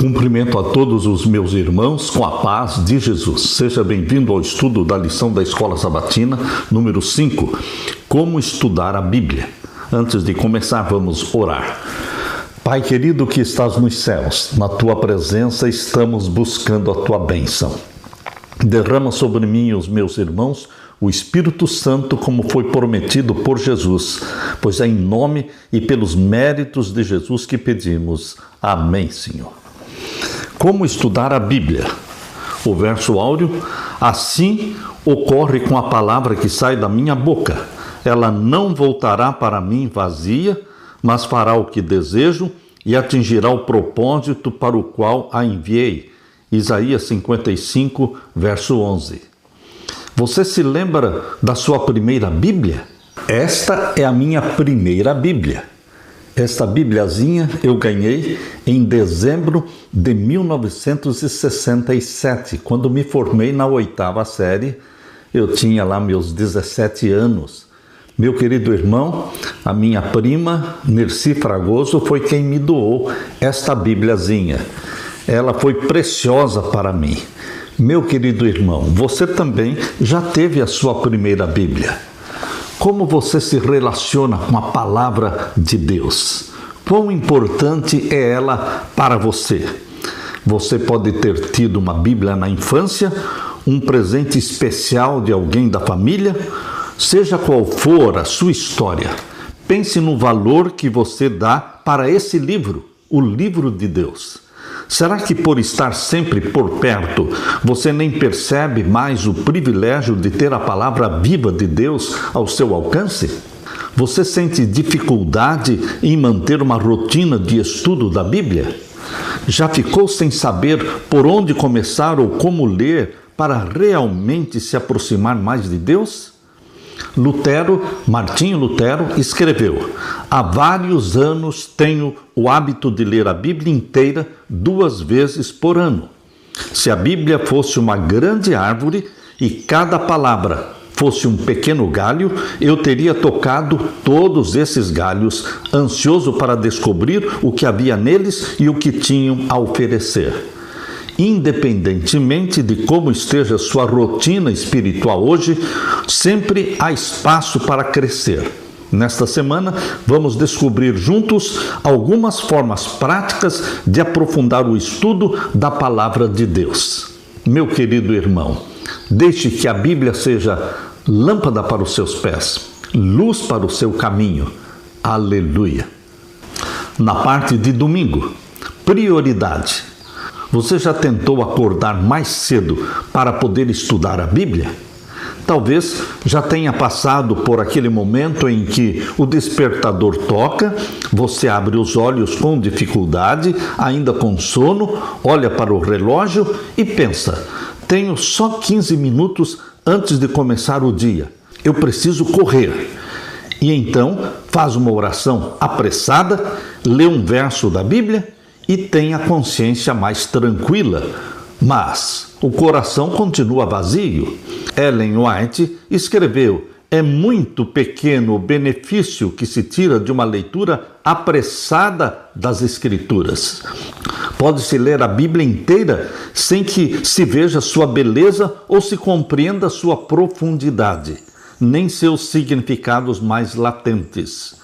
Cumprimento a todos os meus irmãos com a paz de Jesus. Seja bem-vindo ao estudo da lição da Escola Sabatina, número 5, Como estudar a Bíblia. Antes de começar, vamos orar. Pai querido que estás nos céus, na Tua presença estamos buscando a Tua bênção. Derrama sobre mim e os meus irmãos o Espírito Santo como foi prometido por Jesus, pois é em nome e pelos méritos de Jesus que pedimos. Amém, Senhor. Como estudar a Bíblia? O verso áureo: assim ocorre com a palavra que sai da minha boca. Ela não voltará para mim vazia, mas fará o que desejo e atingirá o propósito para o qual a enviei. Isaías 55, verso 11. Você se lembra da sua primeira Bíblia? Esta é a minha primeira Bíblia. Esta Bibliazinha eu ganhei em dezembro de 1967, quando me formei na 8ª série. Eu tinha lá meus 17 anos. Meu querido irmão, a minha prima, Nerci Fragoso, foi quem me doou esta Bibliazinha. Ela foi preciosa para mim. Meu querido irmão, você também já teve a sua primeira Bíblia. Como você se relaciona com a palavra de Deus? Quão importante é ela para você? Você pode ter tido uma Bíblia na infância, um presente especial de alguém da família. Seja qual for a sua história, pense no valor que você dá para esse livro, o livro de Deus. Será que por estar sempre por perto, você nem percebe mais o privilégio de ter a palavra viva de Deus ao seu alcance? Você sente dificuldade em manter uma rotina de estudo da Bíblia? Já ficou sem saber por onde começar ou como ler para realmente se aproximar mais de Deus? Martinho Lutero escreveu: há vários anos tenho o hábito de ler a Bíblia inteira 2 vezes por ano. Se a Bíblia fosse uma grande árvore e cada palavra fosse um pequeno galho, eu teria tocado todos esses galhos, ansioso para descobrir o que havia neles e o que tinham a oferecer. Independentemente de como esteja sua rotina espiritual hoje, sempre há espaço para crescer. Nesta semana, vamos descobrir juntos algumas formas práticas de aprofundar o estudo da Palavra de Deus. Meu querido irmão, deixe que a Bíblia seja lâmpada para os seus pés, luz para o seu caminho. Aleluia! Na parte de domingo, prioridade. Você já tentou acordar mais cedo para poder estudar a Bíblia? Talvez já tenha passado por aquele momento em que o despertador toca, você abre os olhos com dificuldade, ainda com sono, olha para o relógio e pensa: tenho só 15 minutos antes de começar o dia, eu preciso correr. E então faz uma oração apressada, lê um verso da Bíblia e tem a consciência mais tranquila, mas o coração continua vazio. Ellen White escreveu: é muito pequeno o benefício que se tira de uma leitura apressada das Escrituras. Pode-se ler a Bíblia inteira sem que se veja sua beleza ou se compreenda sua profundidade, nem seus significados mais latentes.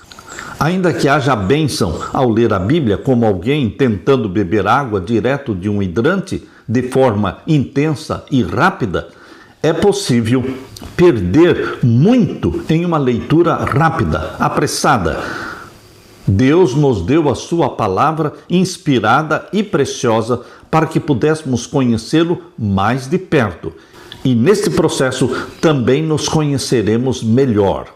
Ainda que haja a bênção ao ler a Bíblia, como alguém tentando beber água direto de um hidrante de forma intensa e rápida, é possível perder muito em uma leitura rápida, apressada. Deus nos deu a sua palavra inspirada e preciosa para que pudéssemos conhecê-lo mais de perto. E neste processo também nos conheceremos melhor,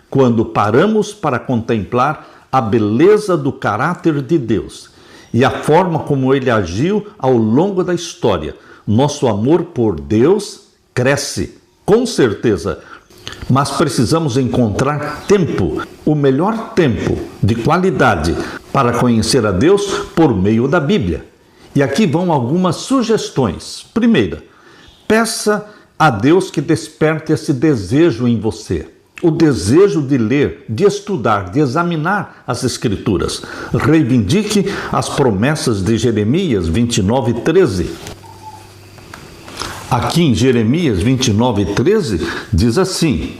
quando paramos para contemplar a beleza do caráter de Deus e a forma como Ele agiu ao longo da história. Nosso amor por Deus cresce, com certeza, mas precisamos encontrar tempo, o melhor tempo de qualidade para conhecer a Deus por meio da Bíblia. E aqui vão algumas sugestões. Primeira, peça a Deus que desperte esse desejo em você. o desejo de ler, de estudar, de examinar as Escrituras. Reivindique as promessas de Jeremias 29:13. Aqui em Jeremias 29:13 diz assim: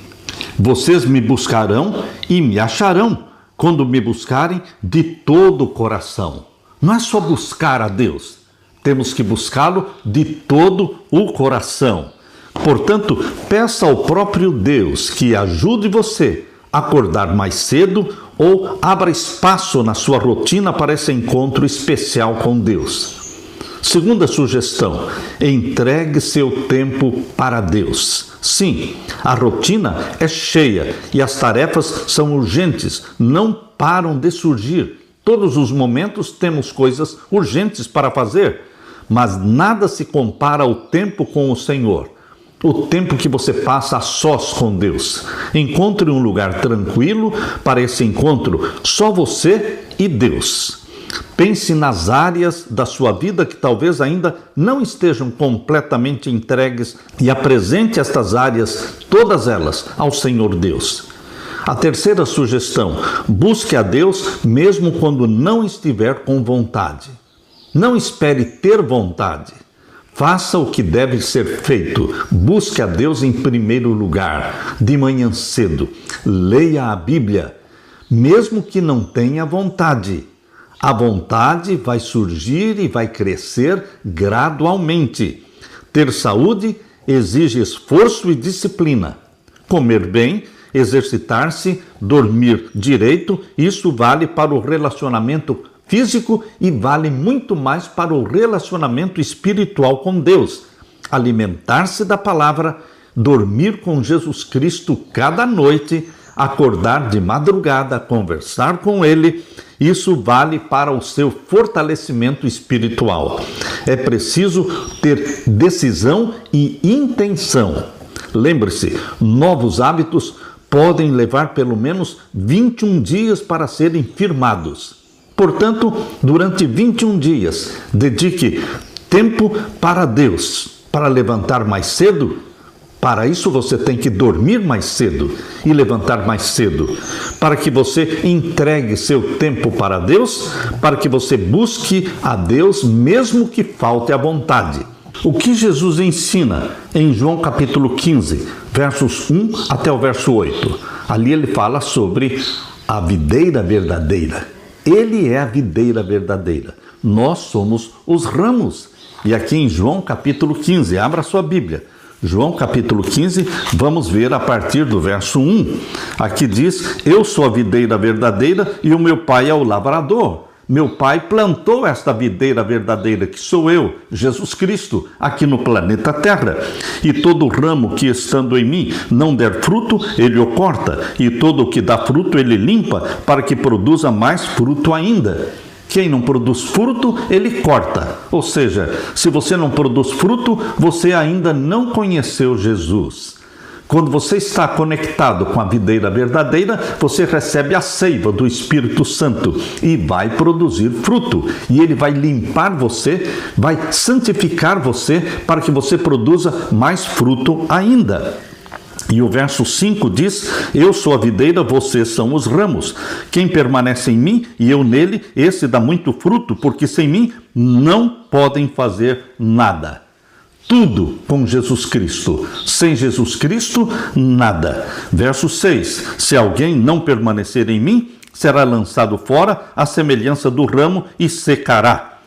vocês me buscarão e me acharão, quando me buscarem de todo o coração. Não é só buscar a Deus, temos que buscá-lo de todo o coração. Portanto, peça ao próprio Deus que ajude você a acordar mais cedo ou abra espaço na sua rotina para esse encontro especial com Deus. Segunda sugestão, entregue seu tempo para Deus. Sim, a rotina é cheia e as tarefas são urgentes, não param de surgir. Todos os momentos temos coisas urgentes para fazer, mas nada se compara ao tempo com o Senhor. O tempo que você passa a sós com Deus. Encontre um lugar tranquilo para esse encontro, só você e Deus. Pense nas áreas da sua vida que talvez ainda não estejam completamente entregues e apresente estas áreas, todas elas, ao Senhor Deus. A terceira sugestão, busque a Deus mesmo quando não estiver com vontade. Não espere ter vontade. Faça o que deve ser feito. Busque a Deus em primeiro lugar, de manhã cedo. Leia a Bíblia, mesmo que não tenha vontade. A vontade vai surgir e vai crescer gradualmente. Ter saúde exige esforço e disciplina. Comer bem, exercitar-se, dormir direito, isso vale para o relacionamento físico e vale muito mais para o relacionamento espiritual com Deus. Alimentar-se da palavra, dormir com Jesus Cristo cada noite, acordar de madrugada, conversar com Ele, isso vale para o seu fortalecimento espiritual. É preciso ter decisão e intenção. Lembre-se, novos hábitos podem levar pelo menos 21 dias para serem firmados. Portanto, durante 21 dias, dedique tempo para Deus, para levantar mais cedo. Para isso você tem que dormir mais cedo e levantar mais cedo, para que você entregue seu tempo para Deus, para que você busque a Deus mesmo que falte a vontade. O que Jesus ensina em João capítulo 15, versos 1 até o verso 8? Ali ele fala sobre a videira verdadeira. Ele é a videira verdadeira. Nós somos os ramos. E aqui em João capítulo 15, abra sua Bíblia. João capítulo 15, vamos ver a partir do verso 1. Aqui diz: eu sou a videira verdadeira e o meu pai é o lavrador. Meu pai plantou esta videira verdadeira, que sou eu, Jesus Cristo, aqui no planeta Terra. E todo ramo que estando em mim não der fruto, ele o corta. E todo o que dá fruto, ele limpa, para que produza mais fruto ainda. Quem não produz fruto, ele corta. Ou seja, se você não produz fruto, você ainda não conheceu Jesus. Quando você está conectado com a videira verdadeira, você recebe a seiva do Espírito Santo e vai produzir fruto. E ele vai limpar você, vai santificar você para que você produza mais fruto ainda. E o verso 5 diz: eu sou a videira, vocês são os ramos. Quem permanece em mim e eu nele, esse dá muito fruto, porque sem mim não podem fazer nada. Tudo com Jesus Cristo. Sem Jesus Cristo, nada. Verso 6. Se alguém não permanecer em mim, será lançado fora à semelhança do ramo e secará.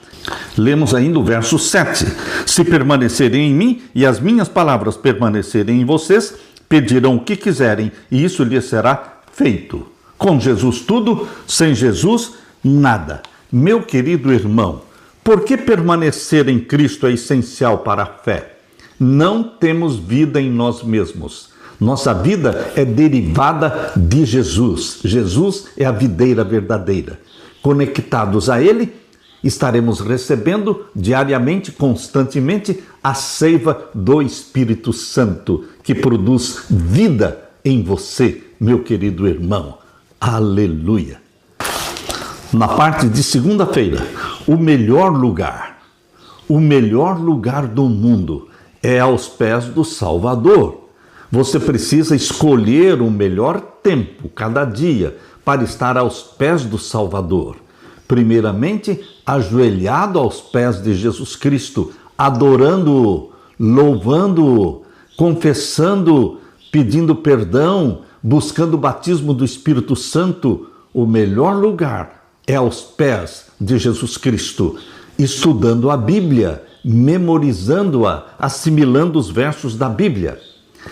Lemos ainda o verso 7. Se permanecerem em mim e as minhas palavras permanecerem em vocês, pedirão o que quiserem e isso lhes será feito. Com Jesus tudo, sem Jesus nada. Meu querido irmão, por que permanecer em Cristo é essencial para a fé? Não temos vida em nós mesmos. Nossa vida é derivada de Jesus. Jesus é a videira verdadeira. Conectados a Ele, estaremos recebendo diariamente, constantemente, a seiva do Espírito Santo, que produz vida em você, meu querido irmão. Aleluia! Na parte de segunda-feira, o melhor lugar do mundo é aos pés do Salvador. você precisa escolher o melhor tempo cada dia para estar aos pés do Salvador. Primeiramente, ajoelhado aos pés de Jesus Cristo, adorando-o, louvando-o, confessando, pedindo perdão, buscando o batismo do Espírito Santo. O melhor lugar é aos pés de Jesus Cristo, estudando a Bíblia, memorizando-a, assimilando os versos da Bíblia.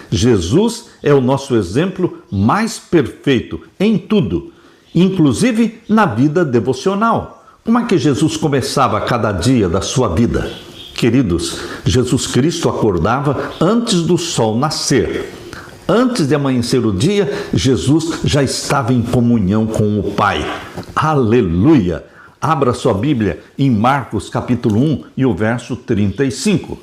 Jesus é o nosso exemplo mais perfeito em tudo, inclusive na vida devocional. Como é que Jesus começava cada dia da sua vida? Queridos, Jesus Cristo acordava antes do sol nascer. Antes de amanhecer o dia, Jesus já estava em comunhão com o Pai. Aleluia! Abra sua Bíblia em Marcos capítulo 1 e o verso 35.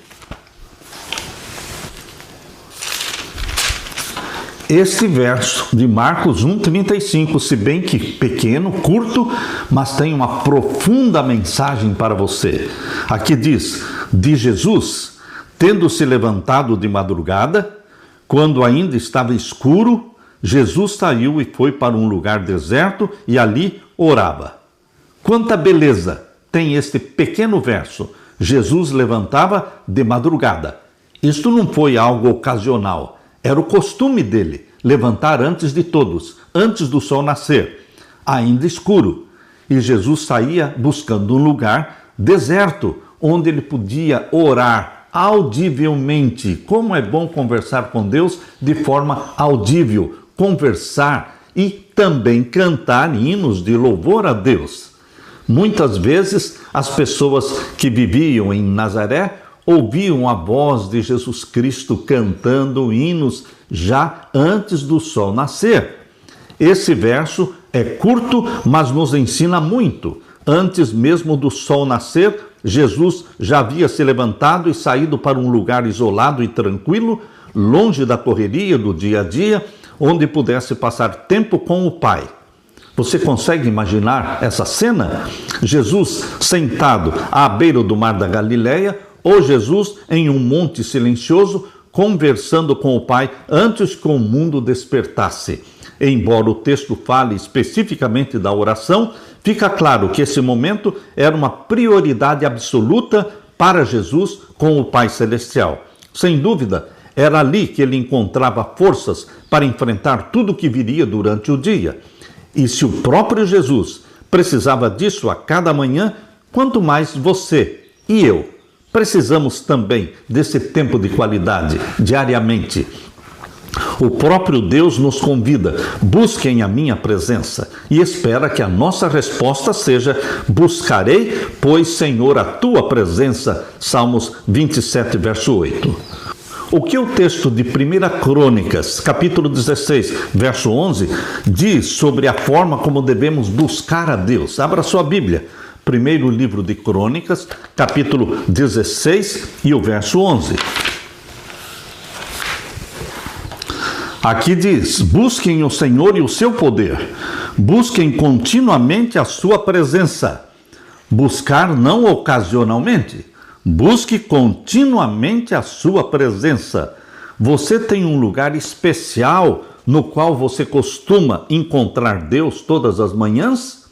Este verso de Marcos 1:35, se bem que pequeno, curto, mas tem uma profunda mensagem para você. Aqui diz: de Jesus, tendo se levantado de madrugada, quando ainda estava escuro, Jesus saiu e foi para um lugar deserto e ali orava. Quanta beleza tem este pequeno verso. Jesus levantava de madrugada. Isto não foi algo ocasional. Era o costume dele, levantar antes de todos, antes do sol nascer, ainda escuro. E Jesus saía buscando um lugar deserto, onde ele podia orar audivelmente. Como é bom conversar com Deus de forma audível, conversar e também cantar hinos de louvor a Deus. Muitas vezes as pessoas que viviam em Nazaré ouviam a voz de Jesus Cristo cantando hinos já antes do sol nascer. Esse verso é curto, mas nos ensina muito. Antes mesmo do sol nascer, Jesus já havia se levantado e saído para um lugar isolado e tranquilo, longe da correria do dia a dia, onde pudesse passar tempo com o Pai. Você consegue imaginar essa cena? Jesus sentado à beira do mar da Galileia, ou Jesus em um monte silencioso, conversando com o Pai antes que o mundo despertasse. Embora o texto fale especificamente da oração, fica claro que esse momento era uma prioridade absoluta para Jesus com o Pai Celestial. Sem dúvida, era ali que ele encontrava forças para enfrentar tudo o que viria durante o dia. E se o próprio Jesus precisava disso a cada manhã, quanto mais você e eu precisamos também desse tempo de qualidade diariamente. O próprio Deus nos convida: busquem a minha presença, e espera que a nossa resposta seja: buscarei, pois, Senhor, a tua presença. Salmos 27, verso 8. O que o texto de 1 Crônicas, capítulo 16, verso 11, diz sobre a forma como devemos buscar a Deus? Abra sua Bíblia. Primeiro livro de Crônicas, capítulo 16 e o verso 11. Aqui diz: busquem o Senhor e o seu poder, busquem continuamente a sua presença. Buscar não ocasionalmente, busque continuamente a sua presença. Você tem um lugar especial no qual você costuma encontrar Deus todas as manhãs?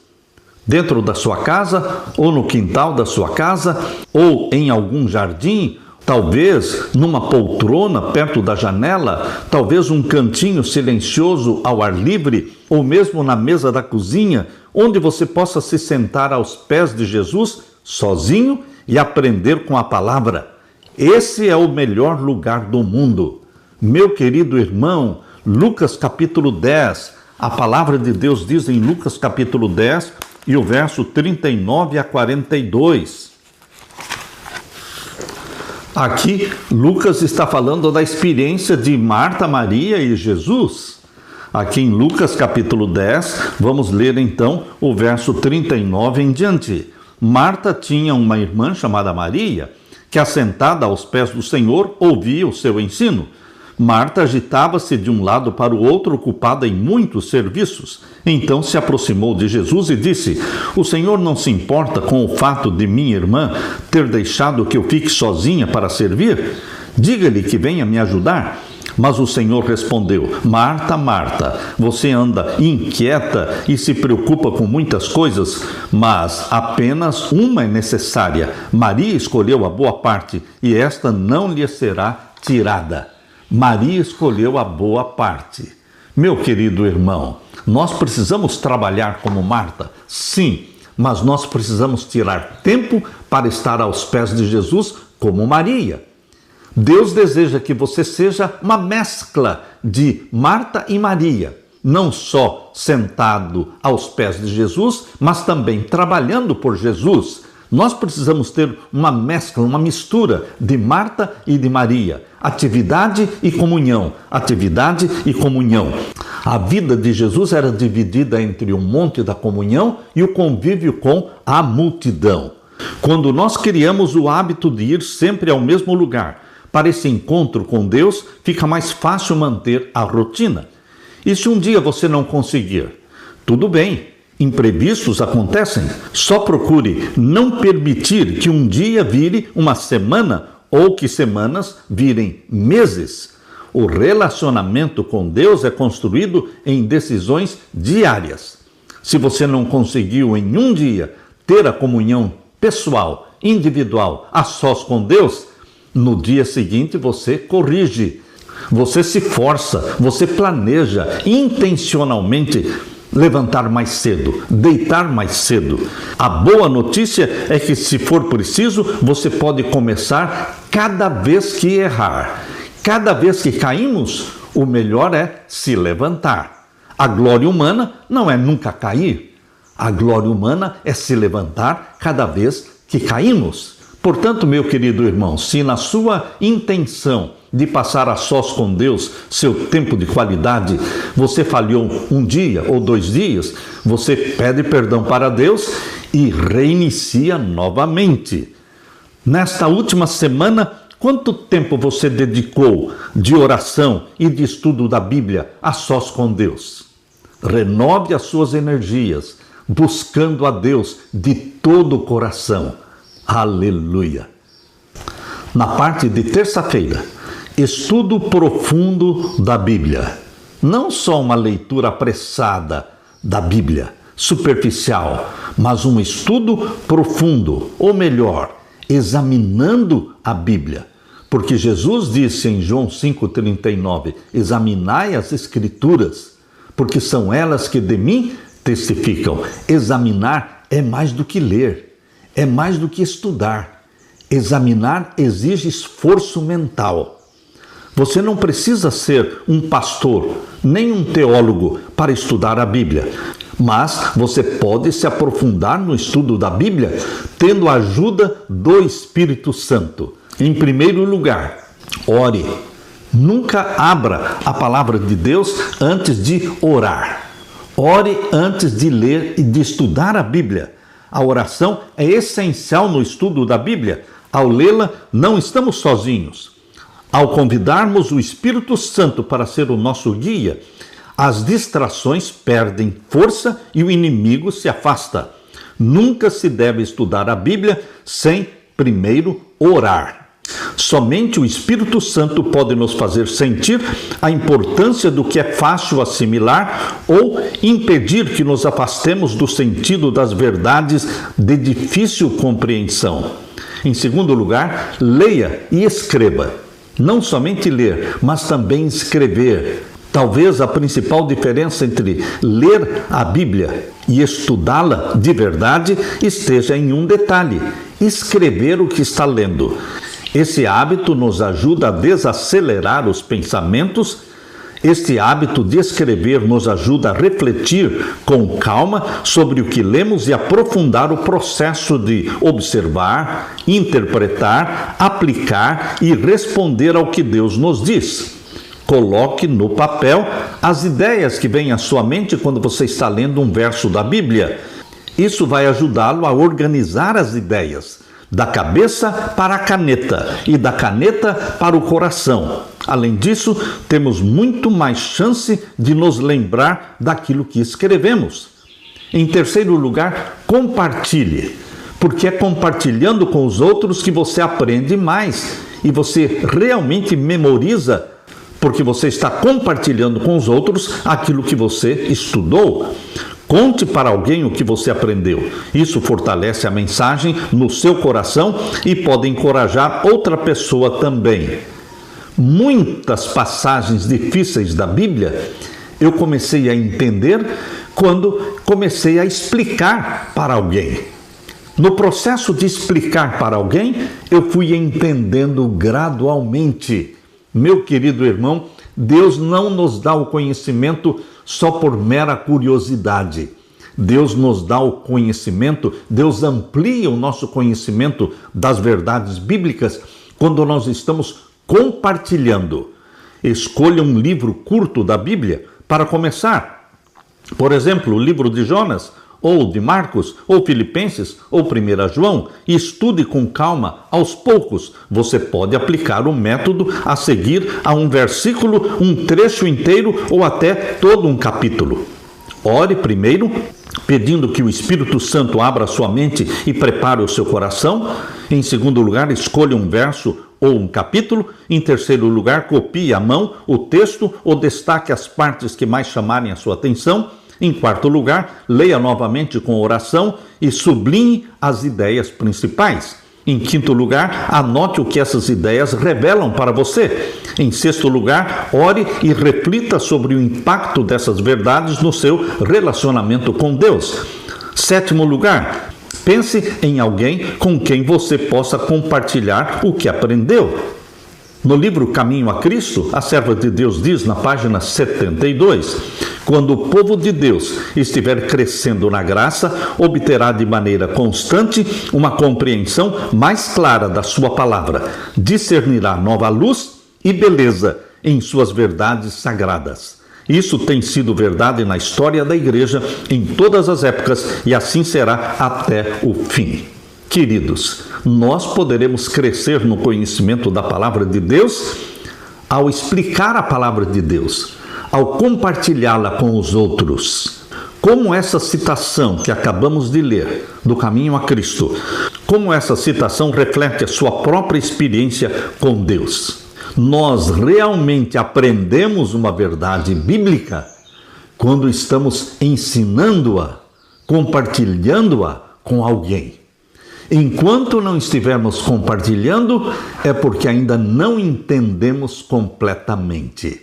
Dentro da sua casa, ou no quintal da sua casa, ou em algum jardim, talvez numa poltrona perto da janela, talvez um cantinho silencioso ao ar livre, ou mesmo na mesa da cozinha, onde você possa se sentar aos pés de Jesus, sozinho, e aprender com a palavra. Esse é o melhor lugar do mundo. Meu querido irmão, Lucas capítulo 10, a palavra de Deus diz em Lucas capítulo 10, e o verso 39 a 42. Aqui, Lucas está falando da experiência de Marta, Maria e Jesus. Aqui em Lucas capítulo 10, vamos ler então o verso 39 em diante. Marta tinha uma irmã chamada Maria, que assentada aos pés do Senhor, ouvia o seu ensino. Marta agitava-se de um lado para o outro, ocupada em muitos serviços. Então se aproximou de Jesus e disse: o Senhor não se importa com o fato de minha irmã ter deixado que eu fique sozinha para servir? Diga-lhe que venha me ajudar. Mas o Senhor respondeu: Marta, Marta, você anda inquieta e se preocupa com muitas coisas, mas apenas uma é necessária. Maria escolheu a boa parte e esta não lhe será tirada. Maria escolheu a boa parte. Meu querido irmão, nós precisamos trabalhar como Marta? Sim, mas nós precisamos tirar tempo para estar aos pés de Jesus como Maria. Deus deseja que você seja uma mescla de Marta e Maria, não só sentado aos pés de Jesus, mas também trabalhando por Jesus. Nós precisamos ter uma mescla, uma mistura de Marta e de Maria, atividade e comunhão, atividade e comunhão. A vida de Jesus era dividida entre o monte da comunhão e o convívio com a multidão. Quando nós criamos o hábito de ir sempre ao mesmo lugar para esse encontro com Deus, fica mais fácil manter a rotina. E se um dia você não conseguir? Tudo bem, imprevistos acontecem. Só procure não permitir que um dia vire uma semana ou que semanas virem meses. O relacionamento com Deus é construído em decisões diárias. Se você não conseguiu em um dia ter a comunhão pessoal, individual, a sós com Deus, no dia seguinte você corrige, você se força, você planeja intencionalmente levantar mais cedo, deitar mais cedo. A boa notícia é que, se for preciso, você pode começar cada vez que errar. Cada vez que caímos, o melhor é se levantar. A glória humana não é nunca cair. A glória humana é se levantar cada vez que caímos. Portanto, meu querido irmão, se na sua intenção de passar a sós com Deus, seu tempo de qualidade, você falhou um dia ou 2 dias, você pede perdão para Deus e reinicia novamente. Nesta última semana, quanto tempo você dedicou de oração e de estudo da Bíblia a sós com Deus? Renove as suas energias, buscando a Deus de todo o coração. Aleluia! Na parte de terça-feira, estudo profundo da Bíblia. Não só uma leitura apressada da Bíblia, superficial, mas um estudo profundo, ou melhor, examinando a Bíblia. Porque Jesus disse em João 5,39, examinai as Escrituras, porque são elas que de mim testificam. Examinar é mais do que ler, é mais do que estudar. Examinar exige esforço mental. Você não precisa ser um pastor, nem um teólogo para estudar a Bíblia, mas você pode se aprofundar no estudo da Bíblia tendo a ajuda do Espírito Santo. Em primeiro lugar, ore. Nunca abra a palavra de Deus antes de orar. Ore antes de ler e de estudar a Bíblia. A oração é essencial no estudo da Bíblia. Ao lê-la, não estamos sozinhos. Ao convidarmos o Espírito Santo para ser o nosso guia, as distrações perdem força e o inimigo se afasta. Nunca se deve estudar a Bíblia sem primeiro orar. Somente o Espírito Santo pode nos fazer sentir a importância do que é fácil assimilar ou impedir que nos afastemos do sentido das verdades de difícil compreensão. Em segundo lugar, leia e escreva. Não somente ler, mas também escrever. Talvez a principal diferença entre ler a Bíblia e estudá-la de verdade esteja em um detalhe: escrever o que está lendo. Esse hábito nos ajuda a desacelerar os pensamentos. Este hábito de escrever nos ajuda a refletir com calma sobre o que lemos e aprofundar o processo de observar, interpretar, aplicar e responder ao que Deus nos diz. Coloque no papel as ideias que vêm à sua mente quando você está lendo um verso da Bíblia. Isso vai ajudá-lo a organizar as ideias, da cabeça para a caneta e da caneta para o coração. Além disso, temos muito mais chance de nos lembrar daquilo que escrevemos. Em terceiro lugar, compartilhe, porque é compartilhando com os outros que você aprende mais e você realmente memoriza, porque você está compartilhando com os outros aquilo que você estudou. Conte para alguém o que você aprendeu. Isso fortalece a mensagem no seu coração e pode encorajar outra pessoa também. Muitas passagens difíceis da Bíblia eu comecei a entender quando comecei a explicar para alguém. No processo de explicar para alguém, eu fui entendendo gradualmente. Meu querido irmão, Deus não nos dá o conhecimento só por mera curiosidade. Deus nos dá o conhecimento, Deus amplia o nosso conhecimento das verdades bíblicas quando nós estamos compartilhando. Escolha um livro curto da Bíblia para começar. Por exemplo, o livro de Jonas, ou de Marcos, ou Filipenses, ou 1 João, e estude com calma, aos poucos. Você pode aplicar o método a seguir a um versículo, um trecho inteiro ou até todo um capítulo. Ore primeiro, pedindo que o Espírito Santo abra sua mente e prepare o seu coração. Em segundo lugar, escolha um verso ou um capítulo. Em terceiro lugar, copie à mão o texto ou destaque as partes que mais chamarem a sua atenção. Em quarto lugar, leia novamente com oração e sublinhe as ideias principais. Em quinto lugar, anote o que essas ideias revelam para você. Em sexto lugar, ore e reflita sobre o impacto dessas verdades no seu relacionamento com Deus. Sétimo lugar, pense em alguém com quem você possa compartilhar o que aprendeu. No livro Caminho a Cristo, a serva de Deus diz na página 72, quando o povo de Deus estiver crescendo na graça, obterá de maneira constante uma compreensão mais clara da sua palavra, discernirá nova luz e beleza em suas verdades sagradas. Isso tem sido verdade na história da igreja em todas as épocas e assim será até o fim. Queridos, nós poderemos crescer no conhecimento da palavra de Deus ao explicar a palavra de Deus, ao compartilhá-la com os outros. Como essa citação que acabamos de ler, do Caminho a Cristo, como essa citação reflete a sua própria experiência com Deus. Nós realmente aprendemos uma verdade bíblica quando estamos ensinando-a, compartilhando-a com alguém. Enquanto não estivermos compartilhando, é porque ainda não entendemos completamente.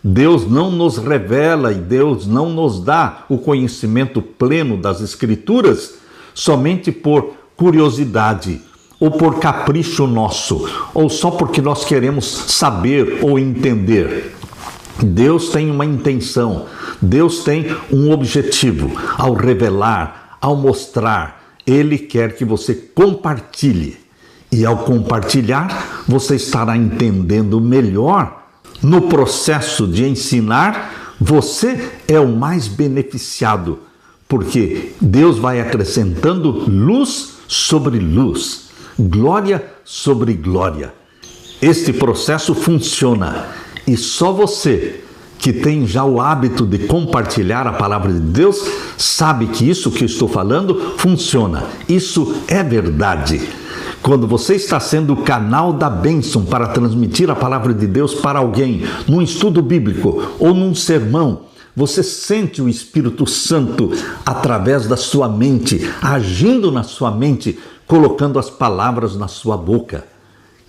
Deus não nos revela e Deus não nos dá o conhecimento pleno das Escrituras somente por curiosidade ou por capricho nosso, ou só porque nós queremos saber ou entender. Deus tem uma intenção, Deus tem um objetivo. Ao revelar, ao mostrar, Ele quer que você compartilhe. E ao compartilhar, você estará entendendo melhor. No processo de ensinar, você é o mais beneficiado, porque Deus vai acrescentando luz sobre luz, glória sobre glória. Este processo funciona e só você que tem já o hábito de compartilhar a palavra de Deus sabe que isso que eu estou falando funciona. Isso é verdade. Quando você está sendo o canal da bênção para transmitir a palavra de Deus para alguém, num estudo bíblico ou num sermão, você sente o Espírito Santo através da sua mente, agindo na sua mente, colocando as palavras na sua boca.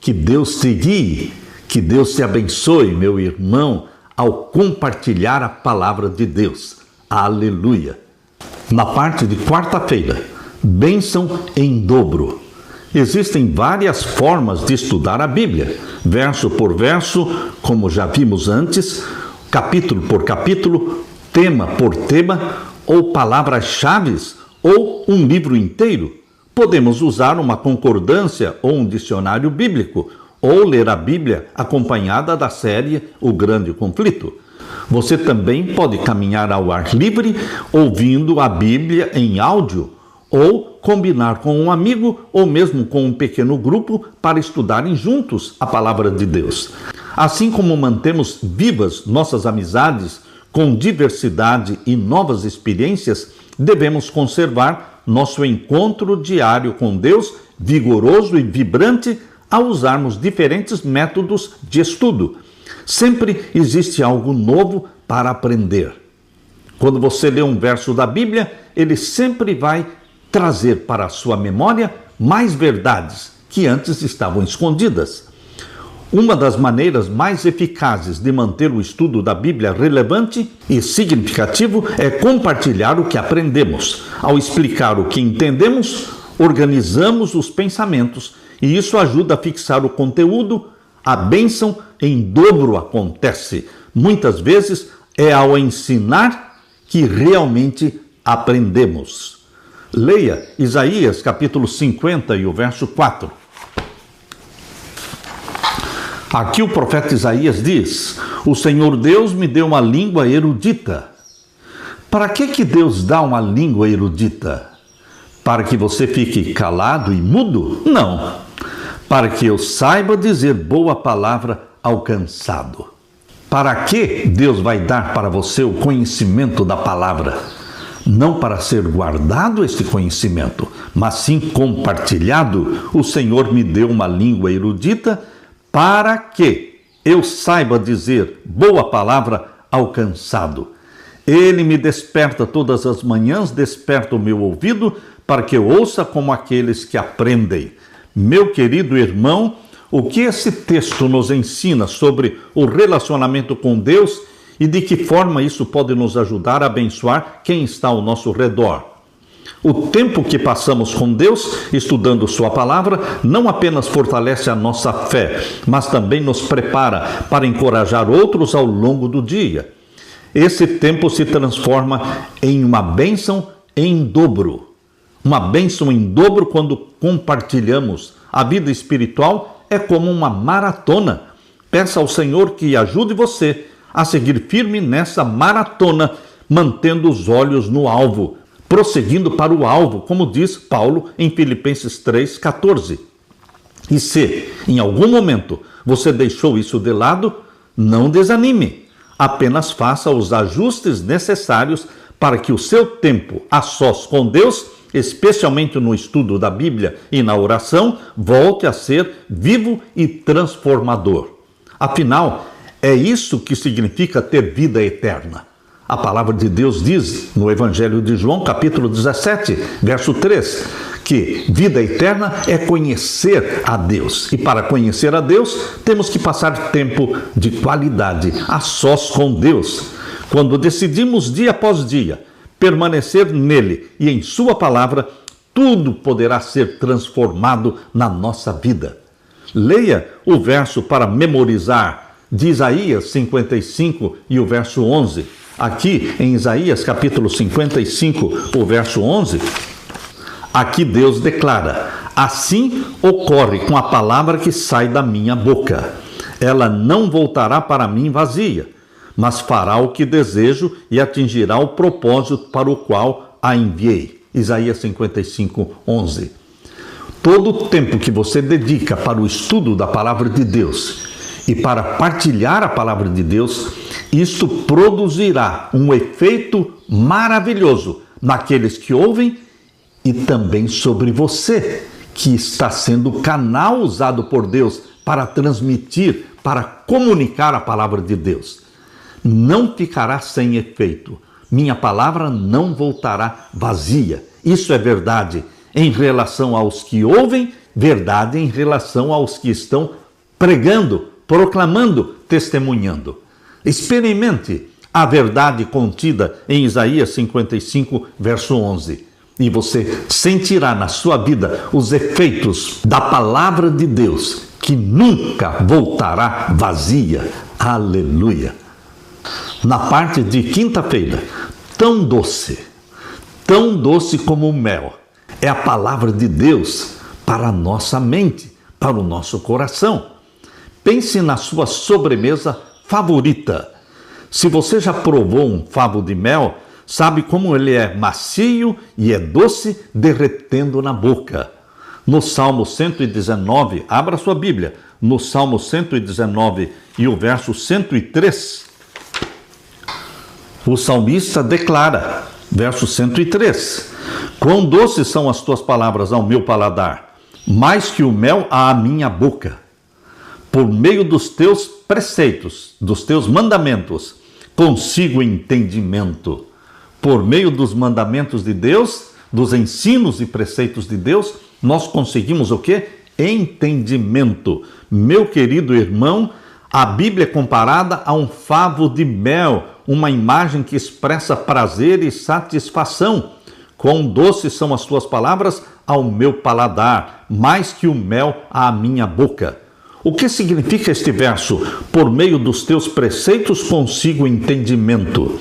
Que Deus te guie, que Deus te abençoe, meu irmão, ao compartilhar a palavra de Deus. Aleluia! Na parte de quarta-feira, bênção em dobro. Existem várias formas de estudar a Bíblia, verso por verso, como já vimos antes, capítulo por capítulo, tema por tema, ou palavras-chave, ou um livro inteiro. Podemos usar uma concordância ou um dicionário bíblico, ou ler a Bíblia acompanhada da série O Grande Conflito. Você também pode caminhar ao ar livre, ouvindo a Bíblia em áudio, ou combinar com um amigo ou mesmo com um pequeno grupo para estudarem juntos a palavra de Deus. Assim como mantemos vivas nossas amizades com diversidade e novas experiências, devemos conservar nosso encontro diário com Deus vigoroso e vibrante ao usarmos diferentes métodos de estudo. Sempre existe algo novo para aprender. Quando você lê um verso da Bíblia, ele sempre vai trazer para a sua memória mais verdades que antes estavam escondidas. Uma das maneiras mais eficazes de manter o estudo da Bíblia relevante e significativo é compartilhar o que aprendemos. Ao explicar o que entendemos, organizamos os pensamentos e isso ajuda a fixar o conteúdo. A bênção em dobro acontece. Muitas vezes é ao ensinar que realmente aprendemos. Leia Isaías capítulo 50 e o verso 4. Aqui o profeta Isaías diz: o Senhor Deus me deu uma língua erudita. Para que Deus dá uma língua erudita? Para que você fique calado e mudo? Não. Para que eu saiba dizer boa palavra ao cansado. Para que Deus vai dar para você o conhecimento da palavra? Não para ser guardado este conhecimento, mas sim compartilhado. O Senhor me deu uma língua erudita para que eu saiba dizer boa palavra ao cansado. Ele me desperta todas as manhãs, desperta o meu ouvido, para que eu ouça como aqueles que aprendem. Meu querido irmão, o que esse texto nos ensina sobre o relacionamento com Deus e de que forma isso pode nos ajudar a abençoar quem está ao nosso redor? O tempo que passamos com Deus, estudando sua palavra, não apenas fortalece a nossa fé, mas também nos prepara para encorajar outros ao longo do dia. Esse tempo se transforma em uma bênção em dobro. Uma bênção em dobro quando compartilhamos. A vida espiritual é como uma maratona. Peça ao Senhor que ajude você a seguir firme nessa maratona, mantendo os olhos no alvo, prosseguindo para o alvo, como diz Paulo em Filipenses 3,14. E se, em algum momento, você deixou isso de lado, não desanime. Apenas faça os ajustes necessários para que o seu tempo a sós com Deus, especialmente no estudo da Bíblia e na oração, volte a ser vivo e transformador. Afinal, é isso que significa ter vida eterna. A palavra de Deus diz no Evangelho de João, capítulo 17, verso 3, que vida eterna é conhecer a Deus. E para conhecer a Deus, temos que passar tempo de qualidade, a sós com Deus. Quando decidimos dia após dia permanecer nele e em sua palavra, tudo poderá ser transformado na nossa vida. Leia o verso para memorizar de Isaías 55 e o verso 11. Aqui em Isaías capítulo 55, o verso 11, aqui Deus declara: assim ocorre com a palavra que sai da minha boca. Ela não voltará para mim vazia, mas fará o que desejo e atingirá o propósito para o qual a enviei. Isaías 55, 11. Todo o tempo que você dedica para o estudo da palavra de Deus e para partilhar a palavra de Deus, isto produzirá um efeito maravilhoso naqueles que ouvem e também sobre você, que está sendo o canal usado por Deus para transmitir, para comunicar a palavra de Deus. Não ficará sem efeito. Minha palavra não voltará vazia. Isso é verdade em relação aos que ouvem, verdade em relação aos que estão pregando, proclamando, testemunhando. Experimente a verdade contida em Isaías 55, verso 11. E você sentirá na sua vida os efeitos da palavra de Deus, que nunca voltará vazia. Aleluia! Na parte de quinta-feira, tão doce como o mel, é a palavra de Deus para a nossa mente, para o nosso coração. Pense na sua sobremesa favorita. Se você já provou um favo de mel, sabe como ele é macio e é doce, derretendo na boca. No Salmo 119, abra sua Bíblia, no Salmo 119 e o verso 103, o salmista declara, verso 103, quão doces são as tuas palavras ao meu paladar, mais que o mel à minha boca. Por meio dos teus preceitos, dos teus mandamentos, consigo entendimento. Por meio dos mandamentos de Deus, dos ensinos e preceitos de Deus, nós conseguimos o quê? Entendimento. Meu querido irmão, a Bíblia é comparada a um favo de mel, uma imagem que expressa prazer e satisfação. Quão doces são as tuas palavras ao meu paladar, mais que o mel à minha boca. O que significa este verso? Por meio dos teus preceitos consigo entendimento.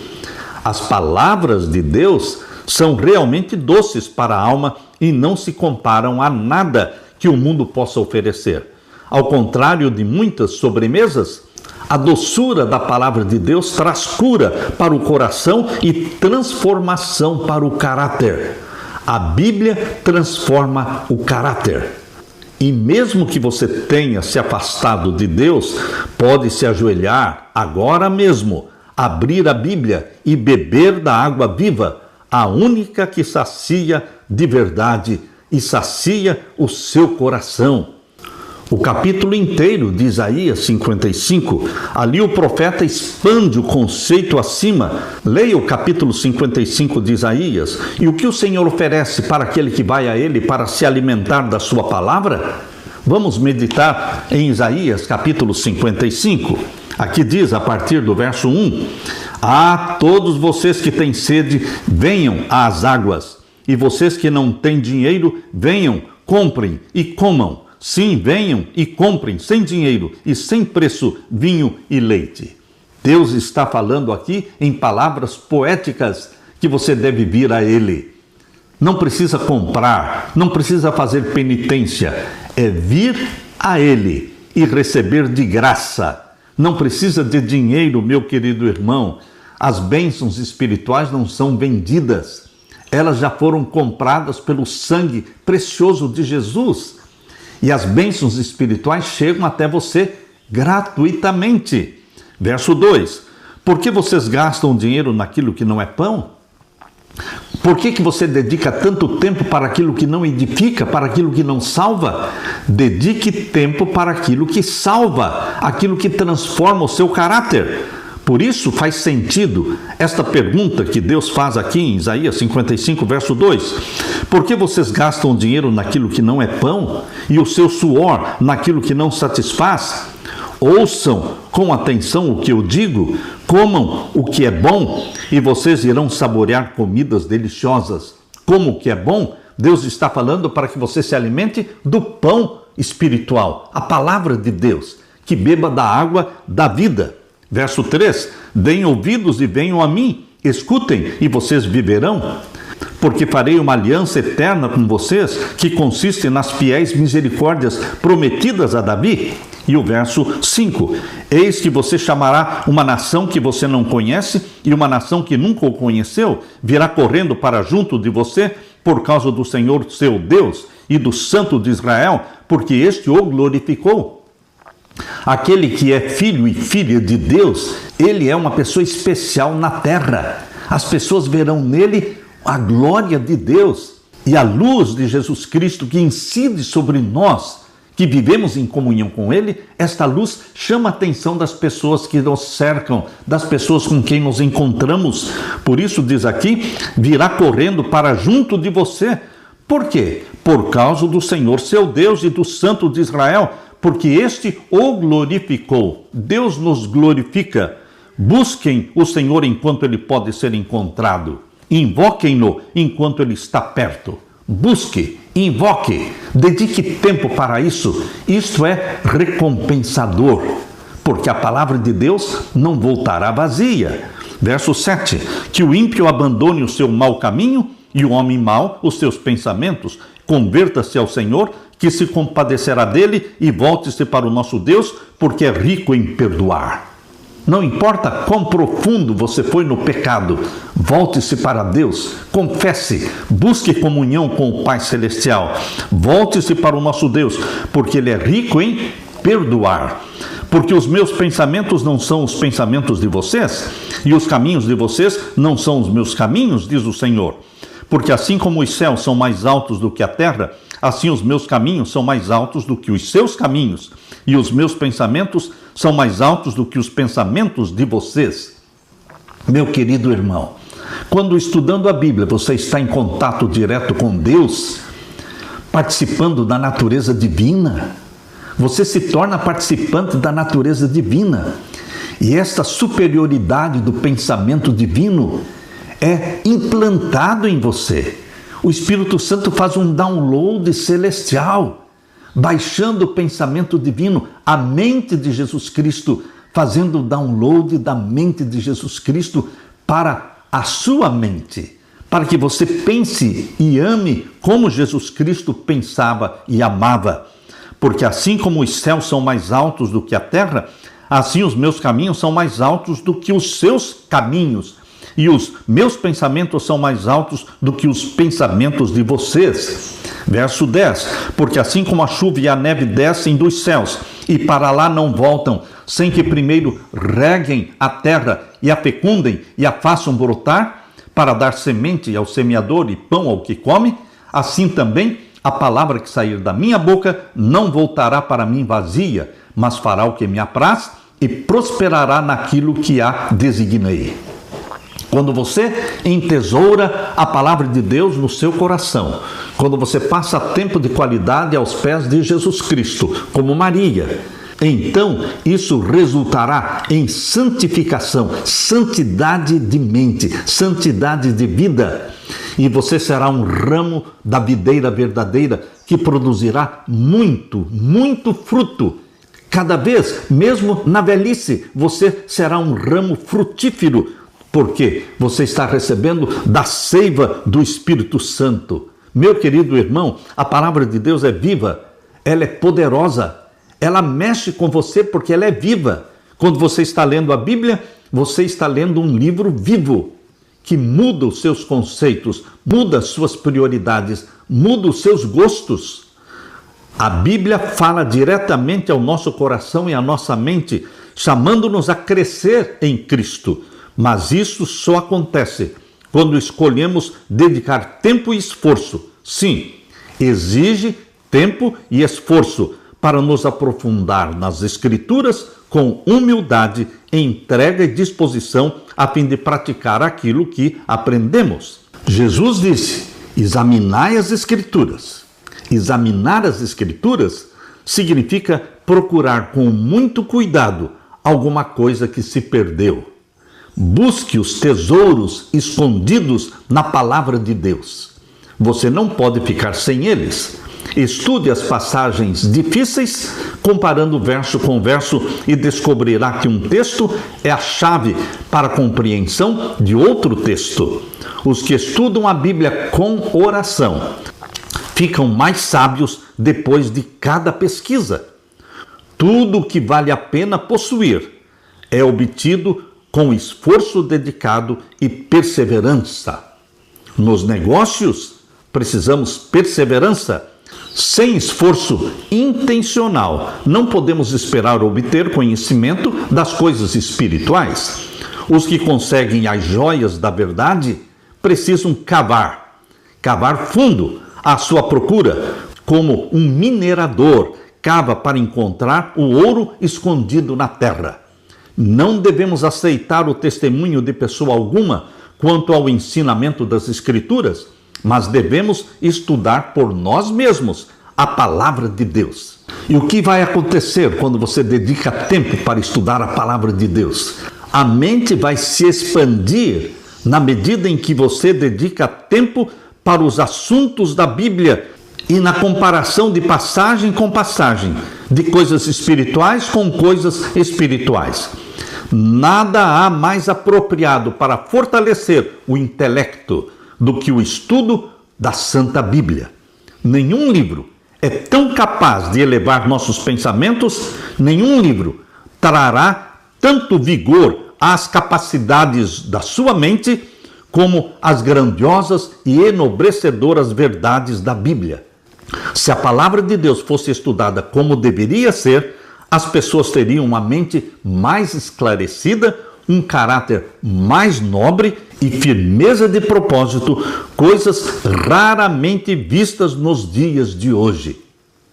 As palavras de Deus são realmente doces para a alma e não se comparam a nada que o mundo possa oferecer. Ao contrário de muitas sobremesas, a doçura da palavra de Deus traz cura para o coração e transformação para o caráter. A Bíblia transforma o caráter. E mesmo que você tenha se afastado de Deus, pode se ajoelhar agora mesmo, abrir a Bíblia e beber da água viva, a única que sacia de verdade e sacia o seu coração. O capítulo inteiro de Isaías 55, ali o profeta expande o conceito acima. Leia o capítulo 55 de Isaías e o que o Senhor oferece para aquele que vai a ele para se alimentar da sua palavra. Vamos meditar em Isaías capítulo 55. Aqui diz a partir do verso 1: Ah, todos vocês que têm sede, venham às águas, e vocês que não têm dinheiro, venham, comprem e comam. Sim, venham e comprem sem dinheiro e sem preço vinho e leite. Deus está falando aqui em palavras poéticas que você deve vir a Ele. Não precisa comprar, não precisa fazer penitência, é vir a Ele e receber de graça. Não precisa de dinheiro, meu querido irmão. As bênçãos espirituais não são vendidas. Elas já foram compradas pelo sangue precioso de Jesus. E as bênçãos espirituais chegam até você gratuitamente. Verso 2. Por que vocês gastam dinheiro naquilo que não é pão? Por que você dedica tanto tempo para aquilo que não edifica, para aquilo que não salva? Dedique tempo para aquilo que salva, aquilo que transforma o seu caráter. Por isso faz sentido esta pergunta que Deus faz aqui em Isaías 55, verso 2. Por que vocês gastam dinheiro naquilo que não é pão e o seu suor naquilo que não satisfaz? Ouçam com atenção o que eu digo, comam o que é bom e vocês irão saborear comidas deliciosas. Como o que é bom? Deus está falando para que você se alimente do pão espiritual, a palavra de Deus, que beba da água da vida. Verso 3, deem ouvidos e venham a mim, escutem e vocês viverão, porque farei uma aliança eterna com vocês, que consiste nas fiéis misericórdias prometidas a Davi. E o verso 5, eis que você chamará uma nação que você não conhece, e uma nação que nunca o conheceu, virá correndo para junto de você, por causa do Senhor seu Deus e do Santo de Israel, porque este o glorificou. Aquele que é filho e filha de Deus, ele é uma pessoa especial na terra. As pessoas verão nele a glória de Deus e a luz de Jesus Cristo que incide sobre nós, que vivemos em comunhão com ele. Esta luz chama a atenção das pessoas que nos cercam, das pessoas com quem nos encontramos. Por isso diz aqui, virá correndo para junto de você. Por quê? Por causa do Senhor seu Deus e do Santo de Israel, porque este o glorificou. Deus nos glorifica. Busquem o Senhor enquanto ele pode ser encontrado. Invoquem-no enquanto ele está perto. Busque, invoque, dedique tempo para isso. Isto é recompensador, porque a palavra de Deus não voltará vazia. Verso 7, que o ímpio abandone o seu mau caminho e o homem mau os seus pensamentos. Converta-se ao Senhor, que se compadecerá dele, e volte-se para o nosso Deus, porque é rico em perdoar. Não importa quão profundo você foi no pecado, volte-se para Deus, confesse, busque comunhão com o Pai Celestial, volte-se para o nosso Deus, porque Ele é rico em perdoar. Porque os meus pensamentos não são os pensamentos de vocês, e os caminhos de vocês não são os meus caminhos, diz o Senhor. Porque assim como os céus são mais altos do que a terra, Assim os meus caminhos são mais altos do que os seus caminhos, e os meus pensamentos são mais altos do que os pensamentos de vocês. Meu querido irmão, quando estudando a Bíblia você está em contato direto com Deus, participando da natureza divina, você se torna participante da natureza divina. E esta superioridade do pensamento divino é implantado em você. O Espírito Santo faz um download celestial, baixando o pensamento divino, a mente de Jesus Cristo, fazendo o download da mente de Jesus Cristo para a sua mente, para que você pense e ame como Jesus Cristo pensava e amava. Porque assim como os céus são mais altos do que a terra, assim os meus caminhos são mais altos do que os seus caminhos, e os meus pensamentos são mais altos do que os pensamentos de vocês. Verso 10, porque assim como a chuva e a neve descem dos céus, e para lá não voltam, sem que primeiro reguem a terra, e a fecundem, e a façam brotar, para dar semente ao semeador e pão ao que come, assim também a palavra que sair da minha boca não voltará para mim vazia, mas fará o que me apraz e prosperará naquilo que a designei. Quando você entesoura a palavra de Deus no seu coração, quando você passa tempo de qualidade aos pés de Jesus Cristo, como Maria, então isso resultará em santificação, santidade de mente, santidade de vida. E você será um ramo da videira verdadeira que produzirá muito, muito fruto. Cada vez, mesmo na velhice, você será um ramo frutífero, porque você está recebendo da seiva do Espírito Santo. Meu querido irmão, a palavra de Deus é viva, ela é poderosa, ela mexe com você porque ela é viva. Quando você está lendo a Bíblia, você está lendo um livro vivo, que muda os seus conceitos, muda as suas prioridades, muda os seus gostos. A Bíblia fala diretamente ao nosso coração e à nossa mente, chamando-nos a crescer em Cristo. Mas isso só acontece quando escolhemos dedicar tempo e esforço. Sim, exige tempo e esforço para nos aprofundar nas Escrituras com humildade, entrega e disposição a fim de praticar aquilo que aprendemos. Jesus disse: examinai as Escrituras. Examinar as Escrituras significa procurar com muito cuidado alguma coisa que se perdeu. Busque os tesouros escondidos na palavra de Deus. Você não pode ficar sem eles. Estude as passagens difíceis, comparando verso com verso, e descobrirá que um texto é a chave para a compreensão de outro texto. Os que estudam a Bíblia com oração ficam mais sábios depois de cada pesquisa. Tudo que vale a pena possuir é obtido com esforço dedicado e perseverança. Nos negócios, precisamos perseverança. Sem esforço intencional, não podemos esperar obter conhecimento das coisas espirituais. Os que conseguem as joias da verdade precisam cavar fundo à sua procura, como um minerador cava para encontrar o ouro escondido na terra. Não devemos aceitar o testemunho de pessoa alguma quanto ao ensinamento das Escrituras, mas devemos estudar por nós mesmos a palavra de Deus. E o que vai acontecer quando você dedica tempo para estudar a palavra de Deus? A mente vai se expandir na medida em que você dedica tempo para os assuntos da Bíblia e na comparação de passagem com passagem, de coisas espirituais com coisas espirituais. Nada há mais apropriado para fortalecer o intelecto do que o estudo da Santa Bíblia. Nenhum livro é tão capaz de elevar nossos pensamentos, nenhum livro trará tanto vigor às capacidades da sua mente como as grandiosas e enobrecedoras verdades da Bíblia. Se a palavra de Deus fosse estudada como deveria ser, as pessoas teriam uma mente mais esclarecida, um caráter mais nobre e firmeza de propósito, coisas raramente vistas nos dias de hoje.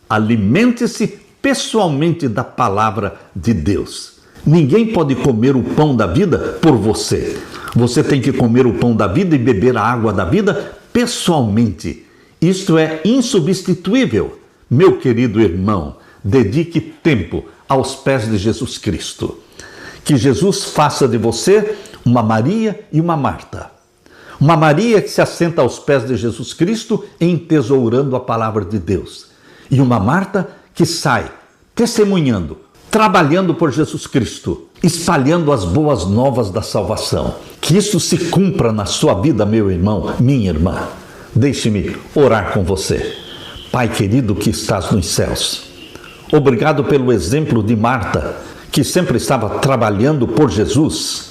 Alimente-se pessoalmente da palavra de Deus. Ninguém pode comer o pão da vida por você. Você tem que comer o pão da vida e beber a água da vida pessoalmente. Isto é insubstituível. Meu querido irmão, dedique tempo aos pés de Jesus Cristo. Que Jesus faça de você uma Maria e uma Marta. Uma Maria que se assenta aos pés de Jesus Cristo entesourando a palavra de Deus. E uma Marta que sai testemunhando, trabalhando por Jesus Cristo, espalhando as boas novas da salvação. Que isso se cumpra na sua vida, meu irmão, minha irmã. Deixe-me orar com você. Pai querido que estás nos céus, obrigado pelo exemplo de Marta, que sempre estava trabalhando por Jesus,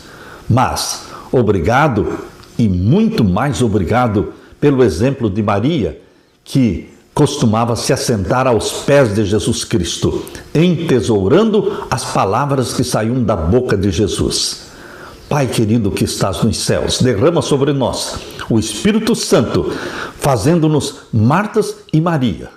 mas obrigado e muito mais obrigado pelo exemplo de Maria, que costumava se assentar aos pés de Jesus Cristo, entesourando as palavras que saíam da boca de Jesus. Pai querido que estás nos céus, derrama sobre nós o Espírito Santo, fazendo-nos Martas e Maria.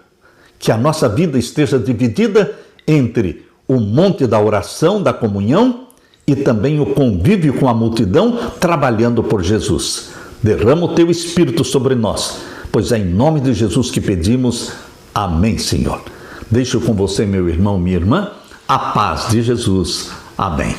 Que a nossa vida esteja dividida entre o monte da oração, da comunhão e também o convívio com a multidão, trabalhando por Jesus. Derrama o teu Espírito sobre nós, pois é em nome de Jesus que pedimos. Amém, Senhor. Deixo com você, meu irmão, minha irmã, a paz de Jesus. Amém.